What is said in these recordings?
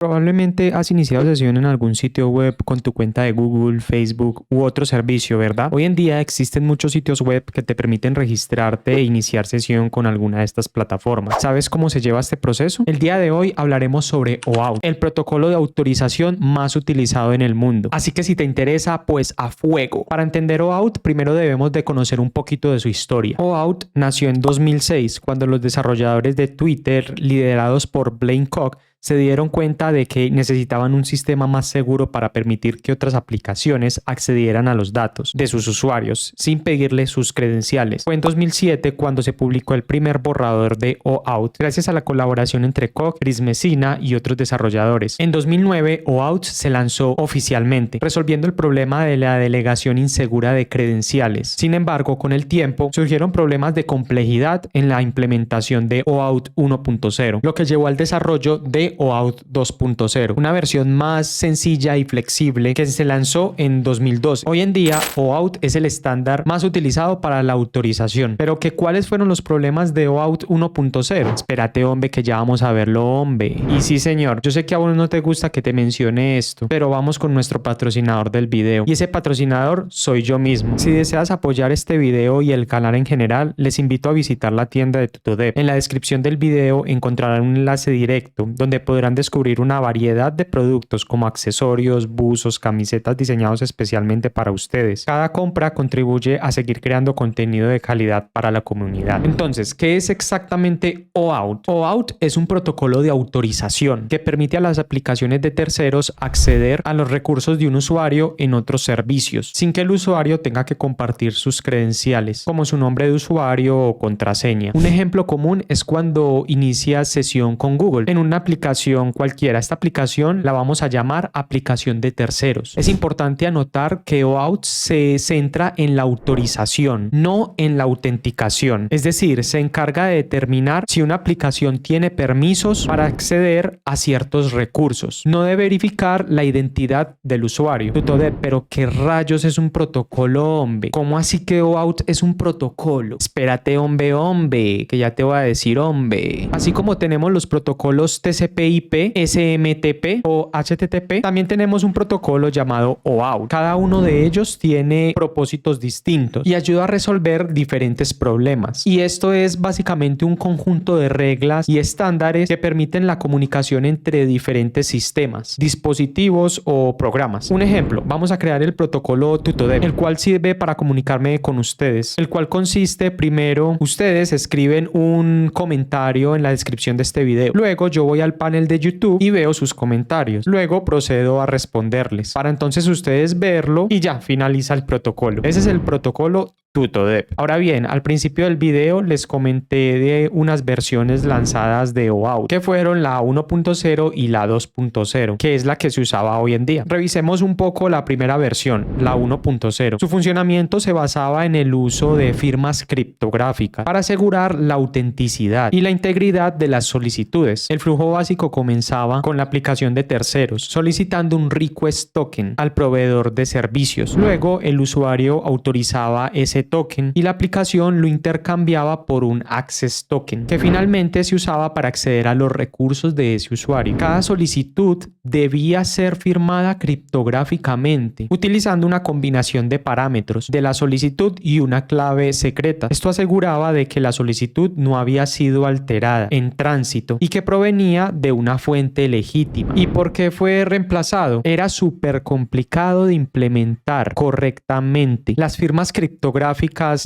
Probablemente has iniciado sesión en algún sitio web con tu cuenta de Google, Facebook u otro servicio, ¿verdad? Hoy en día existen muchos sitios web que te permiten registrarte e iniciar sesión con alguna de estas plataformas. ¿Sabes cómo se lleva este proceso? El día de hoy hablaremos sobre OAuth, el protocolo de autorización más utilizado en el mundo. Así que si te interesa, pues a fuego. Para entender OAuth, primero debemos de conocer un poquito de su historia. OAuth nació en 2006, cuando los desarrolladores de Twitter, liderados por Blaine Koch, se dieron cuenta de que necesitaban un sistema más seguro para permitir que otras aplicaciones accedieran a los datos de sus usuarios sin pedirles sus credenciales. Fue en 2007 cuando se publicó el primer borrador de OAuth, gracias a la colaboración entre Koch, Chris Messina y otros desarrolladores. En 2009, OAuth se lanzó oficialmente, resolviendo el problema de la delegación insegura de credenciales. Sin embargo, con el tiempo surgieron problemas de complejidad en la implementación de OAuth 1.0, lo que llevó al desarrollo de OAuth 2.0, una versión más sencilla y flexible que se lanzó en 2012. Hoy en día, OAuth es el estándar más utilizado para la autorización. Pero ¿cuáles fueron los problemas de OAuth 1.0? Espérate, hombre, que ya vamos a verlo, hombre. Y sí, señor, yo sé que a vos no te gusta que te mencione esto, pero vamos con nuestro patrocinador del video. Y ese patrocinador soy yo mismo. Si deseas apoyar este video y el canal en general, les invito a visitar la tienda de Tutodev. En la descripción del video encontrarán un enlace directo donde podrán descubrir una variedad de productos como accesorios, buzos, camisetas diseñados especialmente para ustedes. Cada compra contribuye a seguir creando contenido de calidad para la comunidad. Entonces, ¿qué es exactamente OAuth? OAuth es un protocolo de autorización que permite a las aplicaciones de terceros acceder a los recursos de un usuario en otros servicios, sin que el usuario tenga que compartir sus credenciales, como su nombre de usuario o contraseña. Un ejemplo común es cuando inicia sesión con Google en una aplicación cualquiera. Esta aplicación la vamos a llamar aplicación de terceros. Es importante anotar que OAuth se centra en la autorización, no en la autenticación. Es decir, se encarga de determinar si una aplicación tiene permisos para acceder a ciertos recursos, no de verificar la identidad del usuario. Pero ¿qué rayos es un protocolo, hombre? ¿Cómo así que OAuth es un protocolo? Espérate, hombre, que ya te voy a decir, hombre. Así como tenemos los protocolos TCP/IP, SMTP o HTTP, también tenemos un protocolo llamado OAuth. Cada uno de ellos tiene propósitos distintos y ayuda a resolver diferentes problemas. Y esto es básicamente un conjunto de reglas y estándares que permiten la comunicación entre diferentes sistemas, dispositivos o programas. Un ejemplo, vamos a crear el protocolo Tutodev, el cual sirve para comunicarme con ustedes, el cual consiste primero, ustedes escriben un comentario en la descripción de este video. Luego yo voy al panel de YouTube y veo sus comentarios. Luego procedo a responderles para entonces ustedes verlo y ya finaliza el protocolo. Ese es el protocolo Tutodev. Ahora bien, al principio del video les comenté de unas versiones lanzadas de OAuth, que fueron la 1.0 y la 2.0, que es la que se usaba hoy en día. Revisemos un poco la primera versión, la 1.0. Su funcionamiento se basaba en el uso de firmas criptográficas para asegurar la autenticidad y la integridad de las solicitudes. El flujo básico comenzaba con la aplicación de terceros, solicitando un request token al proveedor de servicios. Luego, el usuario autorizaba ese token y la aplicación lo intercambiaba por un access token, que finalmente se usaba para acceder a los recursos de ese usuario. Cada solicitud debía ser firmada criptográficamente, utilizando una combinación de parámetros de la solicitud y una clave secreta. Esto aseguraba de que la solicitud no había sido alterada en tránsito y que provenía de una fuente legítima. ¿Y por qué fue reemplazado? Era súper complicado de implementar correctamente. Las firmas criptográficas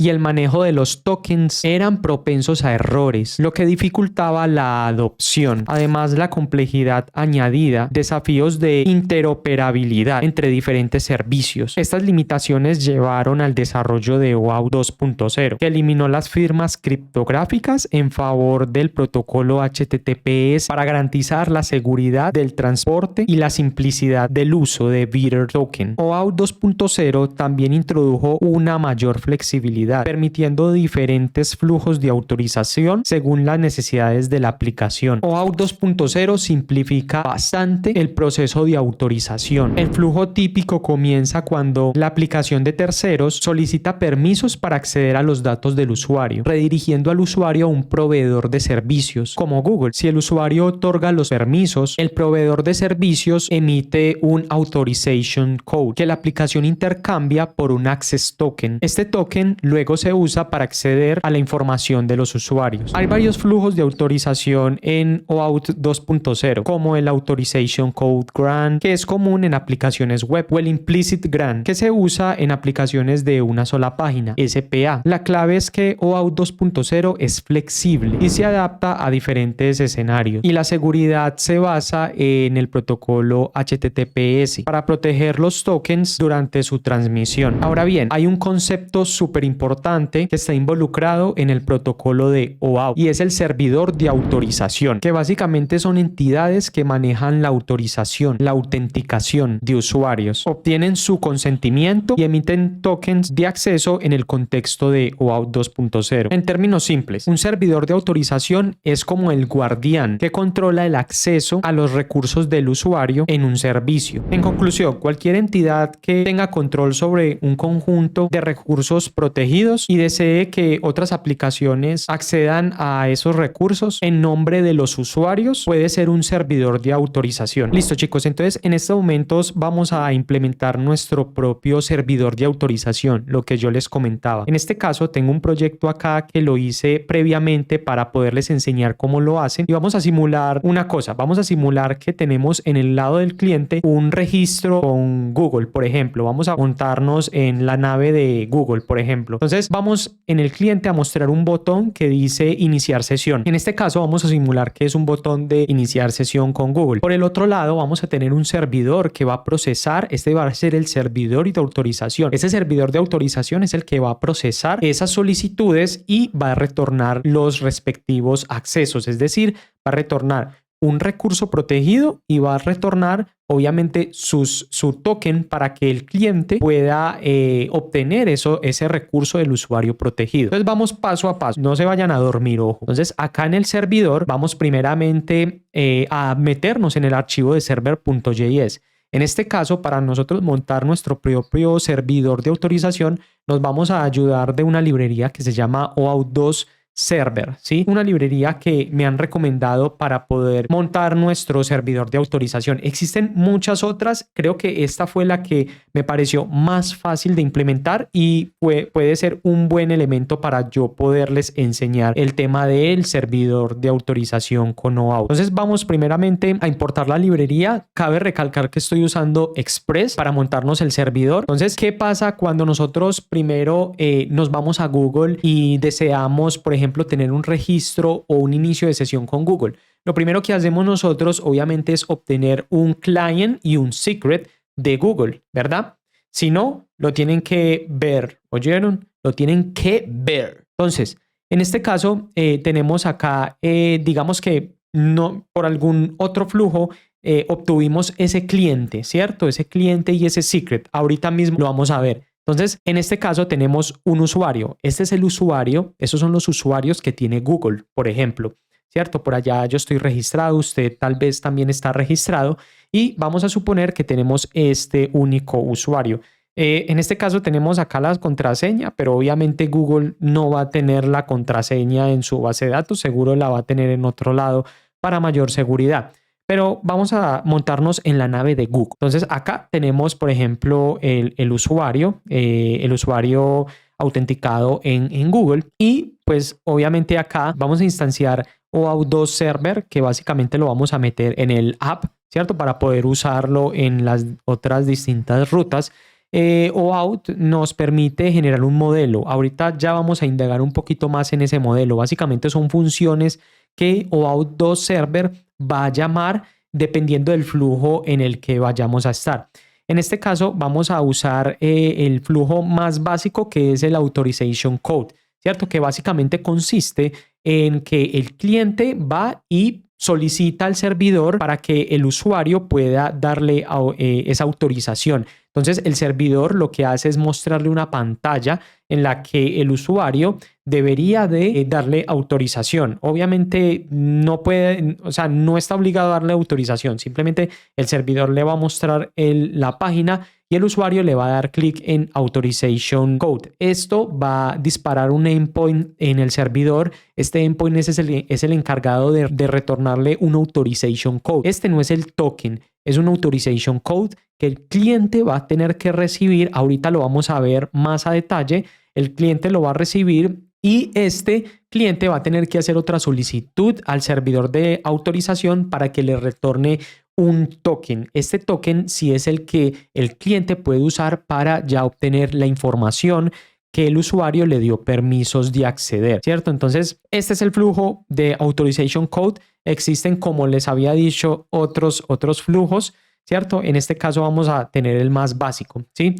y el manejo de los tokens eran propensos a errores, lo que dificultaba la adopción. Además, la complejidad añadida desafíos de interoperabilidad entre diferentes servicios. Estas limitaciones llevaron al desarrollo de OAuth 2.0, que eliminó las firmas criptográficas en favor del protocolo HTTPS para garantizar la seguridad del transporte y la simplicidad del uso de Bitter Token. OAuth 2.0 también introdujo una mayor flexibilidad, permitiendo diferentes flujos de autorización según las necesidades de la aplicación. OAuth 2.0 simplifica bastante el proceso de autorización. El flujo típico comienza cuando la aplicación de terceros solicita permisos para acceder a los datos del usuario, redirigiendo al usuario a un proveedor de servicios como Google. Si el usuario otorga otorga los permisos, el proveedor de servicios emite un authorization code que la aplicación intercambia por un access token. Este token luego se usa para acceder a la información de los usuarios. Hay varios flujos de autorización en OAuth 2.0, como el Authorization Code Grant, que es común en aplicaciones web, o el Implicit Grant, que se usa en aplicaciones de una sola página, SPA. La clave es que OAuth 2.0 es flexible y se adapta a diferentes escenarios, y la seguridad se basa en el protocolo HTTPS para proteger los tokens durante su transmisión. Ahora bien, hay un concepto súper importante que está involucrado en el protocolo de OAuth, y es el servidor de autorización, que básicamente son entidades que manejan la autorización, la autenticación de usuarios, obtienen su consentimiento y emiten tokens de acceso en el contexto de OAuth 2.0. En términos simples, un servidor de autorización es como el guardián que controla el acceso a los recursos del usuario en un servicio. En conclusión, cualquier entidad que tenga control sobre un conjunto de recursos protegidos y desee que otras aplicaciones accedan a esos recursos en nombre de los usuarios puede ser un servidor de autorización. Listo, chicos, entonces en estos momentos vamos a implementar nuestro propio servidor de autorización, lo que yo les comentaba. En este caso tengo un proyecto acá que lo hice previamente para poderles enseñar cómo lo hacen, y vamos a simular una cosa. Vamos a simular que tenemos en el lado del cliente un registro con Google, por ejemplo. Vamos a montarnos en la nave de Google, por ejemplo. Entonces vamos en el cliente a mostrar un botón que dice iniciar sesión. En este caso vamos a simular que es un botón de iniciar sesión con Google. Por el otro lado vamos a tener un servidor que va a procesar. Este va a ser el servidor de autorización. Ese servidor de autorización es el que va a procesar esas solicitudes y va a retornar los respectivos accesos, es decir, va a retornar un recurso protegido y va a retornar obviamente su token para que el cliente pueda obtener ese recurso del usuario protegido. Entonces vamos paso a paso, no se vayan a dormir, ojo. Entonces acá en el servidor vamos primeramente a meternos en el archivo de server.js. En este caso, para nosotros montar nuestro propio servidor de autorización, nos vamos a ayudar de una librería que se llama OAuth 2 Server, ¿sí? Una librería que me han recomendado para poder montar nuestro servidor de autorización. Existen muchas otras, creo que esta fue la que me pareció más fácil de implementar y puede ser un buen elemento para yo poderles enseñar el tema del servidor de autorización con OAuth. Entonces vamos primeramente a importar la librería. Cabe recalcar que estoy usando Express para montarnos el servidor. Entonces, ¿qué pasa cuando nosotros primero nos vamos a Google y deseamos, por ejemplo, tener un registro o un inicio de sesión con Google? Lo primero que hacemos nosotros obviamente es obtener un client y un secret de Google, ¿verdad? Si no, lo tienen que ver, ¿oyeron? Lo tienen que ver. Entonces, en este caso tenemos acá, digamos que no por algún otro flujo obtuvimos ese cliente, ¿cierto? Ese cliente y ese secret. Ahorita mismo lo vamos a ver. Entonces, en este caso tenemos un usuario. Este es el usuario. Esos son los usuarios que tiene Google, por ejemplo, ¿cierto? Por allá yo estoy registrado, usted tal vez también está registrado y vamos a suponer que tenemos este único usuario. En este caso tenemos acá la contraseña, pero obviamente Google no va a tener la contraseña en su base de datos, seguro la va a tener en otro lado para mayor seguridad. Pero vamos a montarnos en la nave de Google. Entonces acá tenemos, por ejemplo, el usuario autenticado en Google y pues obviamente acá vamos a instanciar OAuth 2 Server, que básicamente lo vamos a meter en el app, ¿cierto? Para poder usarlo en las otras distintas rutas. OAuth nos permite generar un modelo. Ahorita ya vamos a indagar un poquito más en ese modelo. Básicamente son funciones que OAuth 2 Server va a llamar dependiendo del flujo en el que vayamos a estar. En este caso vamos a usar el flujo más básico, que es el Authorization Code, ¿cierto? Que básicamente consiste en que el cliente va y solicita al servidor para que el usuario pueda darle esa autorización. Entonces el servidor lo que hace es mostrarle una pantalla en la que el usuario debería de darle autorización. Obviamente no puede, o sea, no está obligado a darle autorización. Simplemente el servidor le va a mostrar la página y y el usuario le va a dar clic en Authorization Code. Esto va a disparar un endpoint en el servidor. Este endpoint es el encargado de retornarle un Authorization Code. Este no es el token, es un Authorization Code que el cliente va a tener que recibir. Ahorita lo vamos a ver más a detalle. El cliente lo va a recibir y este cliente va a tener que hacer otra solicitud al servidor de autorización para que le retorne un token. Este token sí es el que el cliente puede usar para ya obtener la información que el usuario le dio permisos de acceder, ¿cierto? Entonces, este es el flujo de Authorization Code. Existen, como les había dicho, otros flujos, ¿cierto? En este caso vamos a tener el más básico, ¿sí?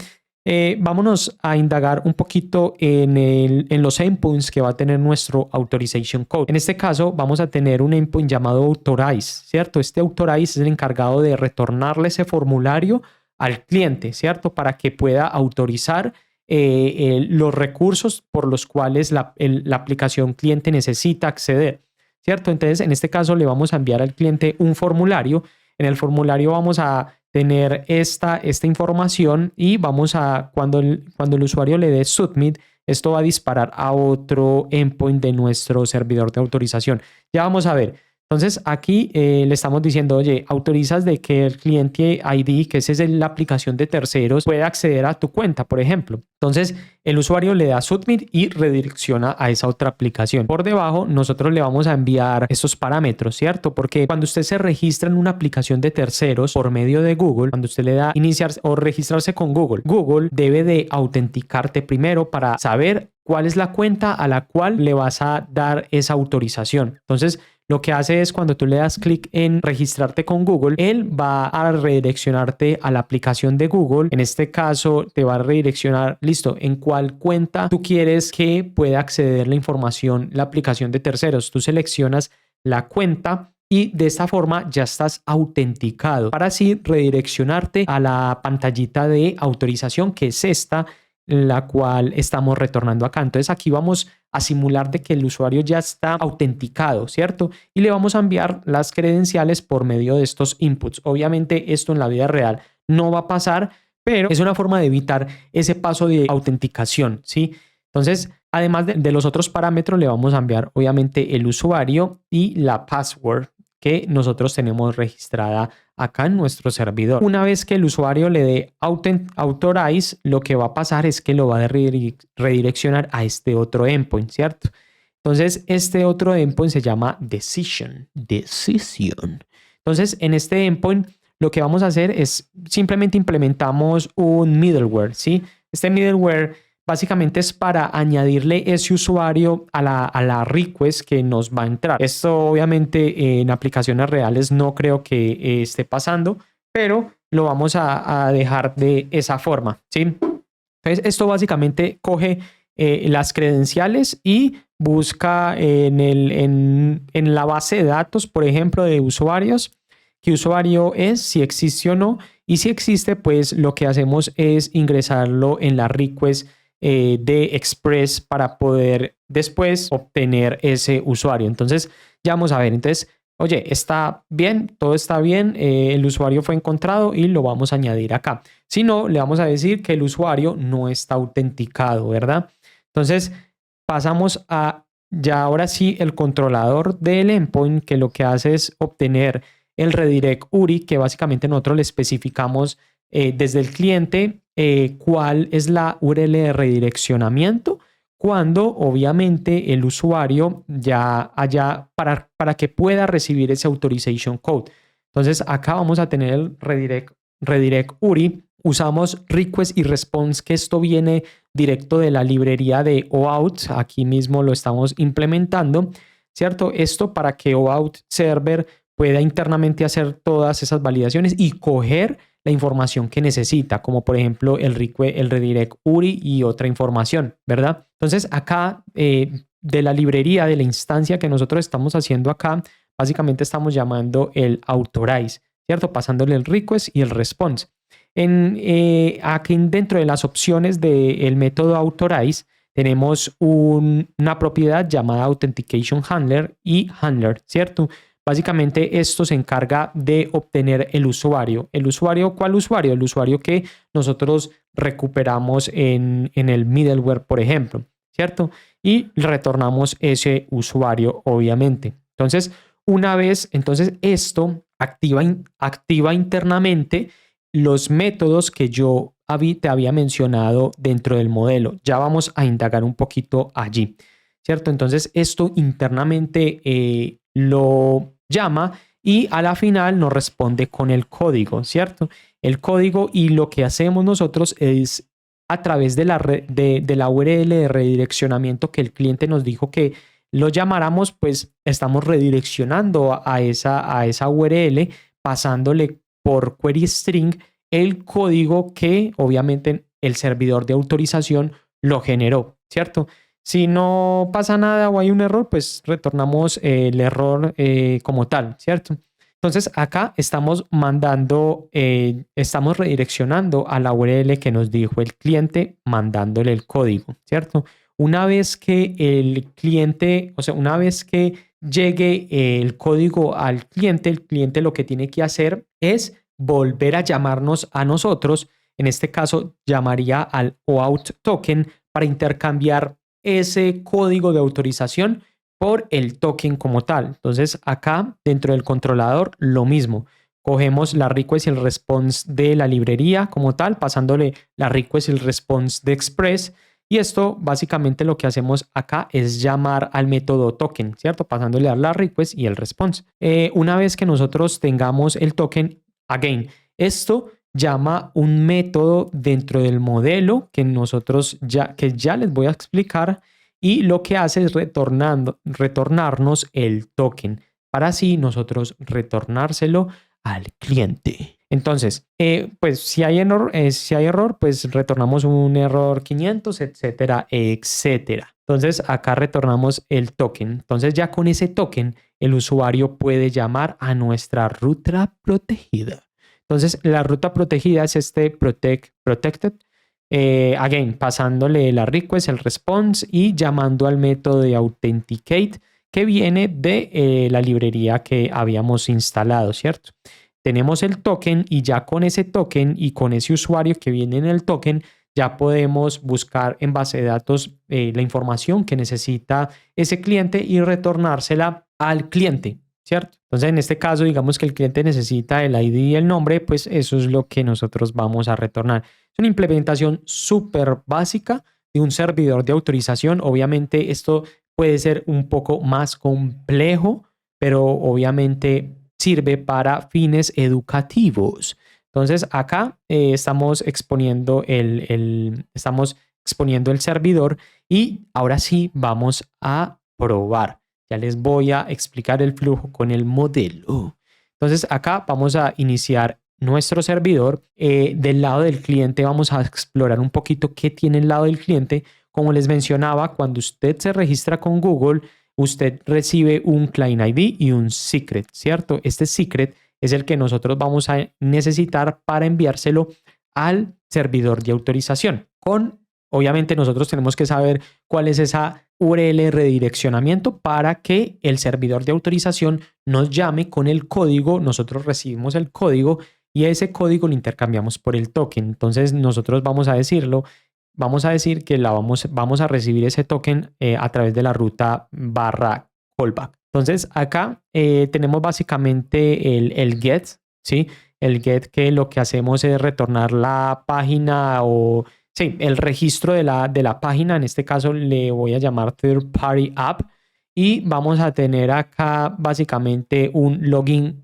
Vámonos a indagar un poquito en los endpoints que va a tener nuestro Authorization Code. En este caso vamos a tener un endpoint llamado Authorize, ¿cierto? Este Authorize es el encargado de retornarle ese formulario al cliente, ¿cierto? Para que pueda autorizar los recursos por los cuales la aplicación cliente necesita acceder, ¿cierto? Entonces, en este caso le vamos a enviar al cliente un formulario. En el formulario vamos a tener esta información y vamos a, cuando el usuario le dé Submit, esto va a disparar a otro endpoint de nuestro servidor de autorización. Ya vamos a ver. Entonces aquí le estamos diciendo, oye, autorizas de que el cliente ID, que esa es la aplicación de terceros, puede acceder a tu cuenta, por ejemplo. Entonces el usuario le da Submit y redirecciona a esa otra aplicación. Por debajo nosotros le vamos a enviar estos parámetros, ¿cierto? Porque cuando usted se registra en una aplicación de terceros por medio de Google, cuando usted le da iniciar o registrarse con Google, Google debe de autenticarte primero para saber cuál es la cuenta a la cual le vas a dar esa autorización. Entonces, lo que hace es cuando tú le das clic en registrarte con Google, él va a redireccionarte a la aplicación de Google. En este caso, te va a redireccionar, listo, en cuál cuenta tú quieres que pueda acceder la información, la aplicación de terceros. Tú seleccionas la cuenta y de esta forma ya estás autenticado para así redireccionarte a la pantallita de autorización, que es esta, la cual estamos retornando acá. Entonces aquí vamos a simular de que el usuario ya está autenticado, ¿cierto? Y le vamos a enviar las credenciales por medio de estos inputs. Obviamente esto en la vida real no va a pasar, pero es una forma de evitar ese paso de autenticación, ¿sí? Entonces, además de los otros parámetros, le vamos a enviar obviamente el usuario y la password que nosotros tenemos registrada acá en nuestro servidor. Una vez que el usuario le dé Authorize, lo que va a pasar es que lo va a redireccionar a este otro endpoint, ¿cierto? Entonces, este otro endpoint se llama Decision. Entonces, en este endpoint, lo que vamos a hacer es simplemente implementamos un middleware, ¿sí? Este middleware básicamente es para añadirle ese usuario a la request que nos va a entrar. Esto obviamente en aplicaciones reales no creo que esté pasando, pero lo vamos a dejar de esa forma, ¿sí? Entonces esto básicamente coge las credenciales y busca en la base de datos, por ejemplo, de usuarios, qué usuario es, si existe o no, y si existe, pues lo que hacemos es ingresarlo en la request de Express para poder después obtener ese usuario. Entonces ya vamos a ver. Entonces, oye, está bien, todo está bien, el usuario fue encontrado y lo vamos a añadir acá. Si no, le vamos a decir que el usuario no está autenticado, ¿verdad? Entonces pasamos a ya ahora sí el controlador del endpoint, que lo que hace es obtener el redirect URI, que básicamente nosotros le especificamos desde el cliente cuál es la URL de redireccionamiento cuando obviamente el usuario ya haya para que pueda recibir ese authorization code. Entonces acá vamos a tener el redirect URI. Usamos request y response, que esto viene directo de la librería de OAuth. Aquí mismo lo estamos implementando, ¿cierto? Esto para que OAuth Server pueda internamente hacer todas esas validaciones y coger la información que necesita, como por ejemplo el redirect URI y otra información, ¿verdad? Entonces acá de la librería, de la instancia que nosotros estamos haciendo acá, básicamente estamos llamando el authorize, ¿cierto? Pasándole el request y el response. Aquí dentro de las opciones del método authorize tenemos una propiedad llamada authentication handler y handler, ¿cierto? Básicamente esto se encarga de obtener el usuario. ¿El usuario cuál usuario? El usuario que nosotros recuperamos en el middleware, por ejemplo, ¿cierto? Y retornamos ese usuario, obviamente. Entonces, entonces esto activa internamente los métodos que yo te había mencionado dentro del modelo. Ya vamos a indagar un poquito allí, ¿cierto? Entonces esto internamente lo llama y a la final nos responde con el código, ¿cierto? El código, y lo que hacemos nosotros es a través de de la URL de redireccionamiento que el cliente nos dijo que lo llamáramos, pues estamos redireccionando a esa URL, pasándole por query string el código que obviamente el servidor de autorización lo generó, ¿cierto? Si no pasa nada o hay un error, pues retornamos el error como tal, ¿cierto? Entonces acá estamos estamos redireccionando a la URL que nos dijo el cliente mandándole el código, ¿cierto? Una vez que el cliente, o sea, una vez que llegue el código al cliente, el cliente lo que tiene que hacer es volver a llamarnos a nosotros. En este caso, llamaría al OAuth token para intercambiar ese código de autorización por el token como tal. Entonces, acá dentro del controlador, lo mismo. Cogemos la request y el response de la librería como tal, pasándole la request y el response de Express. Y esto básicamente lo que hacemos acá es llamar al método token, ¿cierto? Pasándole a la request y el response. Una vez que nosotros tengamos el token, again, esto llama un método dentro del modelo que que ya les voy a explicar, y lo que hace es retornarnos el token para así nosotros retornárselo al cliente. Entonces, pues si hay error, pues retornamos un error 500, etcétera, etcétera. Entonces, acá retornamos el token. Entonces, ya con ese token, el usuario puede llamar a nuestra ruta protegida. Entonces, la ruta protegida es este protected. Again, pasándole la request, el response y llamando al método de authenticate que viene de la librería que habíamos instalado, ¿cierto? Tenemos el token y ya con ese token y con ese usuario que viene en el token, ya podemos buscar en base de datos la información que necesita ese cliente y retornársela al cliente, ¿cierto? Entonces, en este caso, digamos que el cliente necesita el ID y el nombre, pues eso es lo que nosotros vamos a retornar. Es una implementación súper básica de un servidor de autorización. Obviamente, esto puede ser un poco más complejo, pero obviamente sirve para fines educativos. Entonces, acá estamos exponiendo estamos exponiendo el servidor y ahora sí vamos a probar. Ya les voy a explicar el flujo con el modelo. Entonces, acá vamos a iniciar nuestro servidor. Del lado del cliente vamos a explorar un poquito qué tiene el lado del cliente. Como les mencionaba, cuando usted se registra con Google, usted recibe un client ID y un secret, ¿cierto? Este secret es el que nosotros vamos a necesitar para enviárselo al servidor de autorización. Obviamente nosotros tenemos que saber cuál es esa URL de redireccionamiento para que el servidor de autorización nos llame con el código. Nosotros recibimos el código y ese código lo intercambiamos por el token. Entonces nosotros vamos a decir que vamos a recibir ese token a través de la ruta /callback. Entonces acá tenemos básicamente el get, ¿sí? El get, que lo que hacemos es retornar la página sí, el registro de la página. En este caso le voy a llamar third party app y vamos a tener acá básicamente un login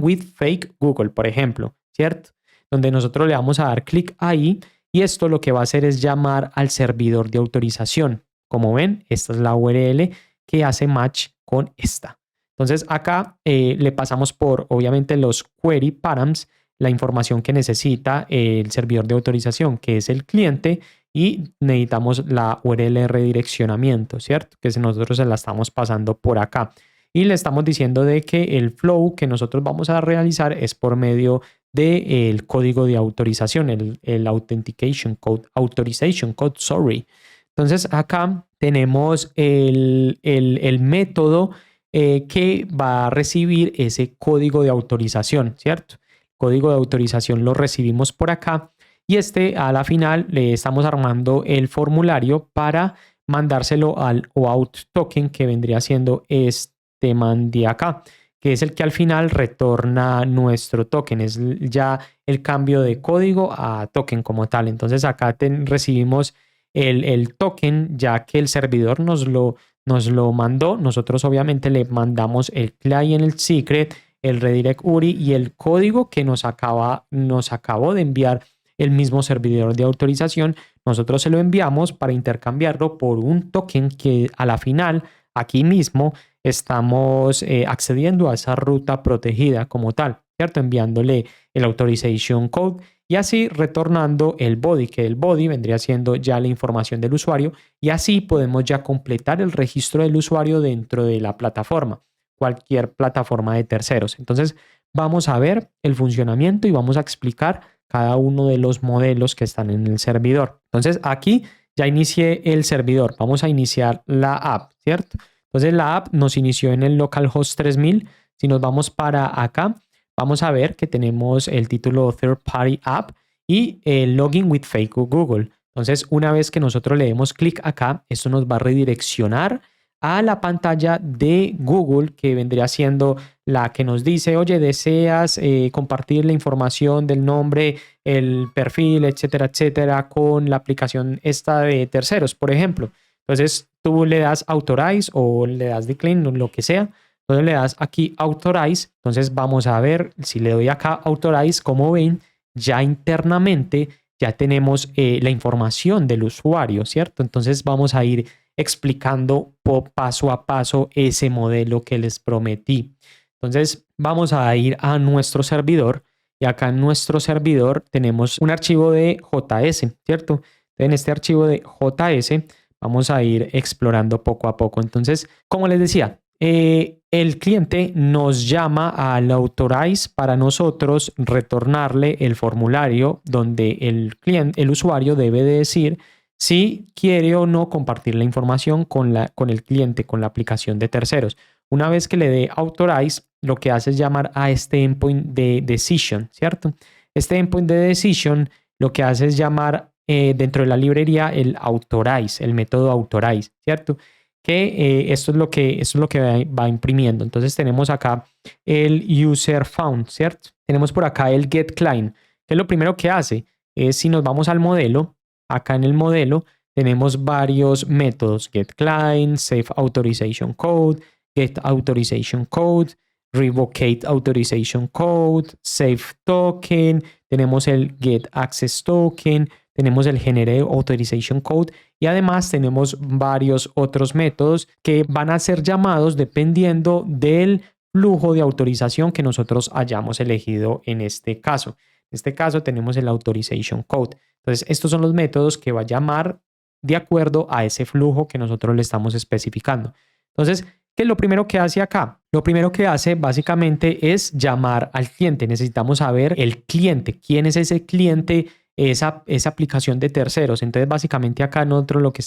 with fake Google, por ejemplo, ¿cierto? Donde nosotros le vamos a dar clic ahí y esto lo que va a hacer es llamar al servidor de autorización. Como ven, esta es la URL que hace match con esta. Entonces acá le pasamos por obviamente los query params, la información que necesita el servidor de autorización, que es el cliente, y necesitamos la URL de redireccionamiento, ¿cierto? Que nosotros se la estamos pasando por acá. Y le estamos diciendo de que el flow que nosotros vamos a realizar es por medio del código de autorización, el authorization code, sorry. Entonces acá tenemos el método que va a recibir ese código de autorización, ¿cierto? Código de autorización lo recibimos por acá y a la final le estamos armando el formulario para mandárselo al OAuth token, que vendría siendo este man de acá, que es el que al final retorna nuestro token. Es ya el cambio de código a token como tal. Entonces acá recibimos el token, ya que el servidor nos lo mandó. Nosotros obviamente le mandamos el client, el secret, el redirect URI y el código que nos acabó de enviar el mismo servidor de autorización. Nosotros se lo enviamos para intercambiarlo por un token que a la final, aquí mismo, estamos accediendo a esa ruta protegida como tal, ¿cierto? Enviándole el authorization code y así retornando el body, que el body vendría siendo ya la información del usuario, y así podemos ya completar el registro del usuario dentro de la plataforma, cualquier plataforma de terceros. Entonces vamos a ver el funcionamiento y vamos a explicar cada uno de los modelos que están en el servidor. Entonces aquí ya inicié el servidor. Vamos a iniciar la app, ¿cierto? Entonces la app nos inició en el localhost 3000. Si nos vamos para acá, vamos a ver que tenemos el título Third Party App y el Login with Facebook Google. Entonces una vez que nosotros le demos clic acá, esto nos va a redireccionar a la pantalla de Google, que vendría siendo la que nos dice, oye, deseas compartir la información del nombre, el perfil, etcétera, etcétera, con la aplicación esta de terceros, por ejemplo. Entonces tú le das Authorize o le das Decline, lo que sea. Entonces le das aquí Authorize. Entonces vamos a ver si le doy acá Authorize, como ven, ya internamente ya tenemos la información del usuario, ¿cierto? Entonces vamos a ir explicando paso a paso ese modelo que les prometí. Entonces vamos a ir a nuestro servidor y acá en nuestro servidor tenemos un archivo de JS, ¿cierto? En este archivo de JS vamos a ir explorando poco a poco. Entonces, como les decía, el cliente nos llama al Authorize para nosotros retornarle el formulario donde el usuario debe de decir si quiere o no compartir la información con el cliente, con la aplicación de terceros. Una vez que le dé Authorize, lo que hace es llamar a este endpoint de decision, ¿cierto? Este endpoint de decision lo que hace es llamar dentro de la librería el Authorize, el método Authorize, ¿cierto? Que esto es lo que va imprimiendo. Entonces tenemos acá el user found, ¿cierto? Tenemos por acá el get client, que lo primero que hace es, si nos vamos al modelo, acá en el modelo tenemos varios métodos: get client, save authorization code, get authorization code, revocate authorization code, save token, tenemos el get access token, tenemos el generate authorization code y además tenemos varios otros métodos que van a ser llamados dependiendo del flujo de autorización que nosotros hayamos elegido en este caso. En este caso tenemos el authorization code. Entonces, estos son los métodos que va a llamar de acuerdo a ese flujo que nosotros le estamos especificando. Entonces, ¿qué es lo primero que hace acá? Lo primero que hace básicamente es llamar al cliente. Necesitamos saber el cliente, quién es ese cliente, esa aplicación de terceros. Entonces, básicamente acá nosotros lo que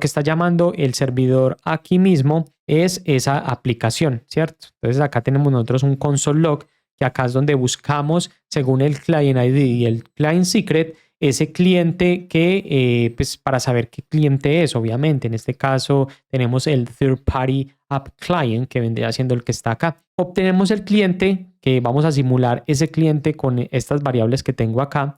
está llamando el servidor aquí mismo es esa aplicación, ¿cierto? Entonces, acá tenemos nosotros un console log, que acá es donde buscamos, según el client ID y el client secret, ese cliente que, pues para saber qué cliente es, obviamente. En este caso tenemos el Third Party App Client, que vendría siendo el que está acá. Obtenemos el cliente, que vamos a simular ese cliente con estas variables que tengo acá.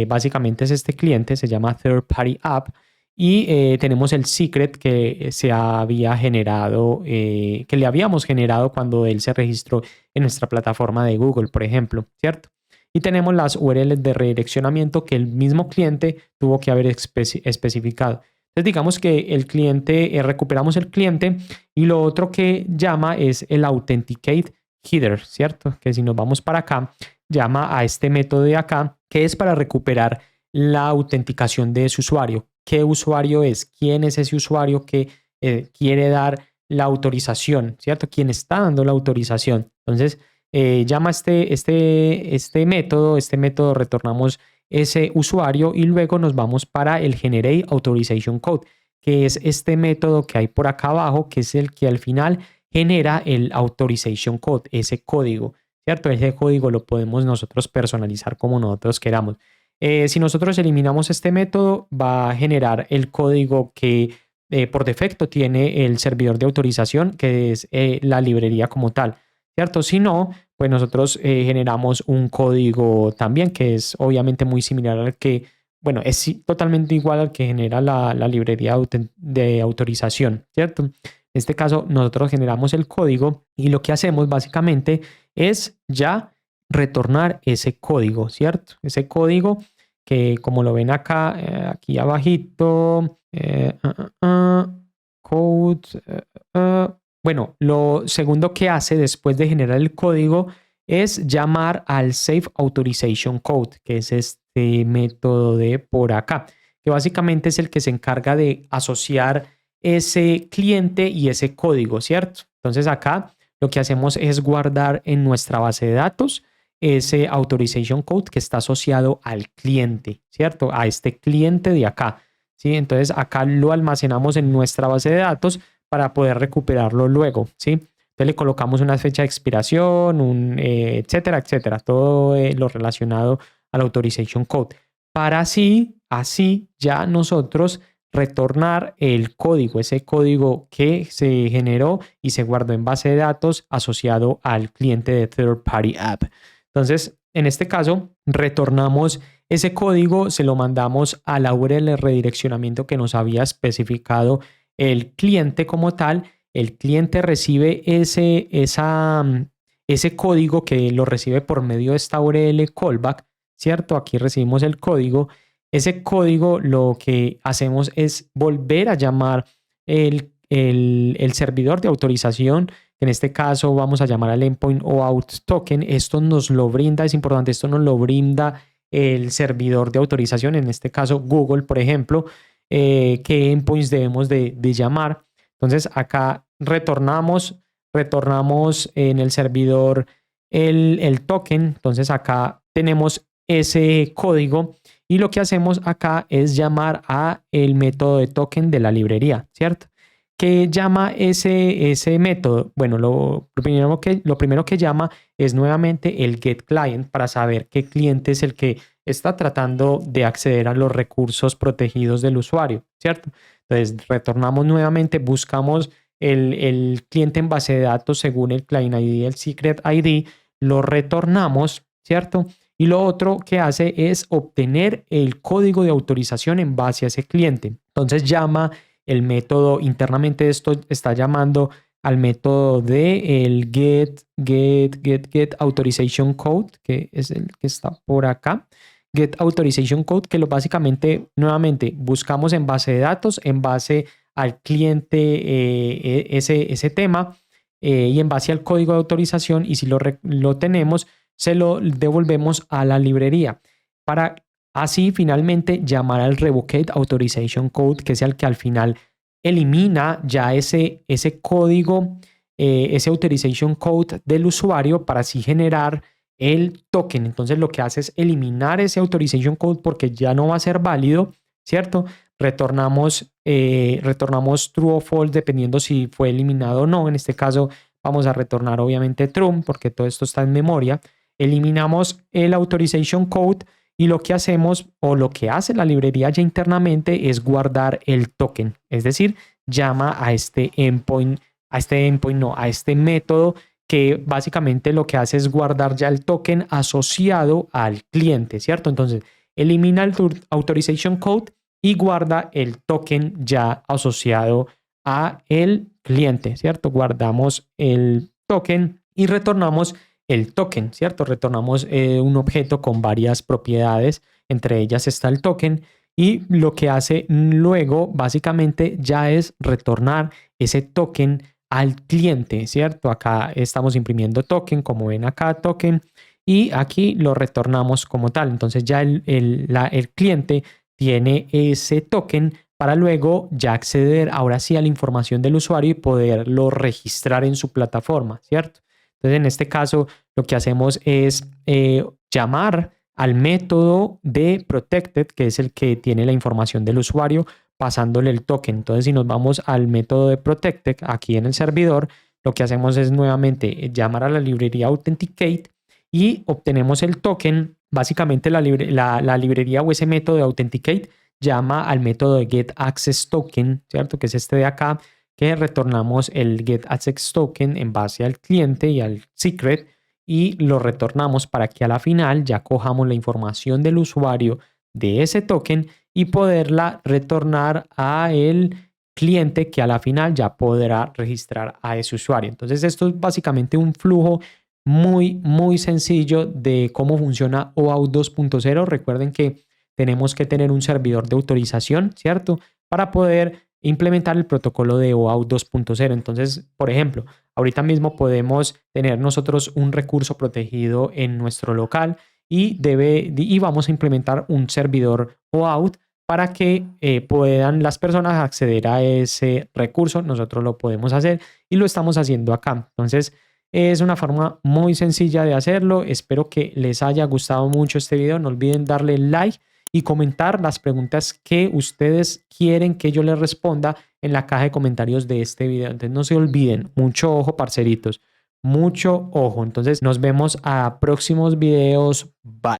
Básicamente es este cliente, se llama Third Party App. Y tenemos el secret que se había generado, que le habíamos generado cuando él se registró en nuestra plataforma de Google, por ejemplo, ¿cierto? Y tenemos las URLs de redireccionamiento que el mismo cliente tuvo que haber especificado. Entonces digamos que el cliente, recuperamos el cliente y lo otro que llama es el authenticate header, ¿cierto? Que si nos vamos para acá, llama a este método de acá, que es para recuperar la autenticación de ese usuario. ¿Qué usuario es? ¿Quién es ese usuario que quiere dar la autorización, ¿cierto? ¿Quién está dando la autorización? Entonces, llama este método, retornamos ese usuario y luego nos vamos para el Generate Authorization Code, que es este método que hay por acá abajo, que es el que al final genera el authorization code, ese código, ¿cierto? Ese código lo podemos nosotros personalizar como nosotros queramos. Si nosotros eliminamos este método, va a generar el código que por defecto tiene el servidor de autorización, que es la librería como tal, ¿cierto? Si no, pues nosotros generamos un código también que es obviamente muy similar al que, bueno, es totalmente igual al que genera la librería de autorización, ¿cierto? En este caso, nosotros generamos el código y lo que hacemos básicamente es ya retornar ese código, ¿cierto? Ese código que como lo ven acá, aquí abajito, code, bueno, lo segundo que hace después de generar el código es llamar al Save Authorization Code, que es este método de por acá, que básicamente es el que se encarga de asociar ese cliente y ese código, ¿cierto? Entonces acá lo que hacemos es guardar en nuestra base de datos ese authorization code que está asociado al cliente, ¿cierto? A este cliente de acá, ¿sí? Entonces acá lo almacenamos en nuestra base de datos para poder recuperarlo luego, ¿sí? Entonces le colocamos una fecha de expiración, etcétera, etcétera, todo lo relacionado al authorization code, para así ya nosotros retornar el código, ese código que se generó y se guardó en base de datos asociado al cliente de third party app. Entonces, en este caso, retornamos ese código, se lo mandamos a la URL de redireccionamiento que nos había especificado el cliente como tal. El cliente recibe ese código que lo recibe por medio de esta URL callback, ¿cierto? Aquí recibimos el código. Ese código lo que hacemos es volver a llamar el servidor de autorización. En este caso vamos a llamar al endpoint OAuth token. Esto nos lo brinda, es importante, esto nos lo brinda el servidor de autorización, en este caso Google, por ejemplo, qué endpoints debemos de llamar. Entonces acá retornamos en el servidor el token. Entonces acá tenemos ese código y lo que hacemos acá es llamar a el método de token de la librería, ¿cierto? ¿Qué llama ese método? Bueno, lo primero que llama es nuevamente el getClient para saber qué cliente es el que está tratando de acceder a los recursos protegidos del usuario, ¿cierto? Entonces retornamos nuevamente, buscamos el cliente en base de datos según el client ID y el secret ID, lo retornamos, ¿cierto? Y lo otro que hace es obtener el código de autorización en base a ese cliente. Entonces llama el método internamente, esto está llamando al método de el get authorization code, que es el que está por acá. Get authorization code, que lo básicamente nuevamente buscamos en base de datos, en base al cliente ese tema y en base al código de autorización, y si lo tenemos, se lo devolvemos a la librería para así finalmente llamar al Revocate Authorization Code, que es el que al final elimina ya ese código, ese Authorization Code del usuario para así generar el token. Entonces lo que hace es eliminar ese Authorization Code porque ya no va a ser válido, ¿cierto? Retornamos true o false dependiendo si fue eliminado o no. En este caso vamos a retornar obviamente true porque todo esto está en memoria. Eliminamos el Authorization Code y lo que hacemos o lo que hace la librería ya internamente es guardar el token, es decir, llama a este método que básicamente lo que hace es guardar ya el token asociado al cliente, ¿cierto? Entonces elimina el authorization code y guarda el token ya asociado a el cliente, ¿cierto? Guardamos el token y retornamos el token, ¿cierto? Retornamos un objeto con varias propiedades, entre ellas está el token, y lo que hace luego básicamente ya es retornar ese token al cliente, ¿cierto? Acá estamos imprimiendo token, como ven acá, token, y aquí lo retornamos como tal. Entonces ya el cliente tiene ese token para luego ya acceder ahora sí a la información del usuario y poderlo registrar en su plataforma, ¿cierto? Entonces, en este caso, lo que hacemos es llamar al método de protected, que es el que tiene la información del usuario, pasándole el token. Entonces, si nos vamos al método de protected aquí en el servidor, lo que hacemos es nuevamente llamar a la librería Authenticate y obtenemos el token. Básicamente la librería o ese método de Authenticate llama al método de getAccessToken, ¿cierto? Que es este de acá, que retornamos el getAccessToken en base al cliente y al secret y lo retornamos para que a la final ya cojamos la información del usuario de ese token y poderla retornar a el cliente que a la final ya podrá registrar a ese usuario. Entonces esto es básicamente un flujo muy sencillo de cómo funciona OAuth 2.0. Recuerden que tenemos que tener un servidor de autorización, ¿cierto? Para poder implementar el protocolo de OAuth 2.0. Entonces, por ejemplo, ahorita mismo podemos tener nosotros un recurso protegido en nuestro local y vamos a implementar un servidor OAuth para que puedan las personas acceder a ese recurso. Nosotros lo podemos hacer y lo estamos haciendo acá. Entonces, es una forma muy sencilla de hacerlo. Espero que les haya gustado mucho este video. No olviden darle like y comentar las preguntas que ustedes quieren que yo les responda en la caja de comentarios de este video. Entonces no se olviden, mucho ojo, parceritos, mucho ojo. Entonces nos vemos a próximos videos. Bye.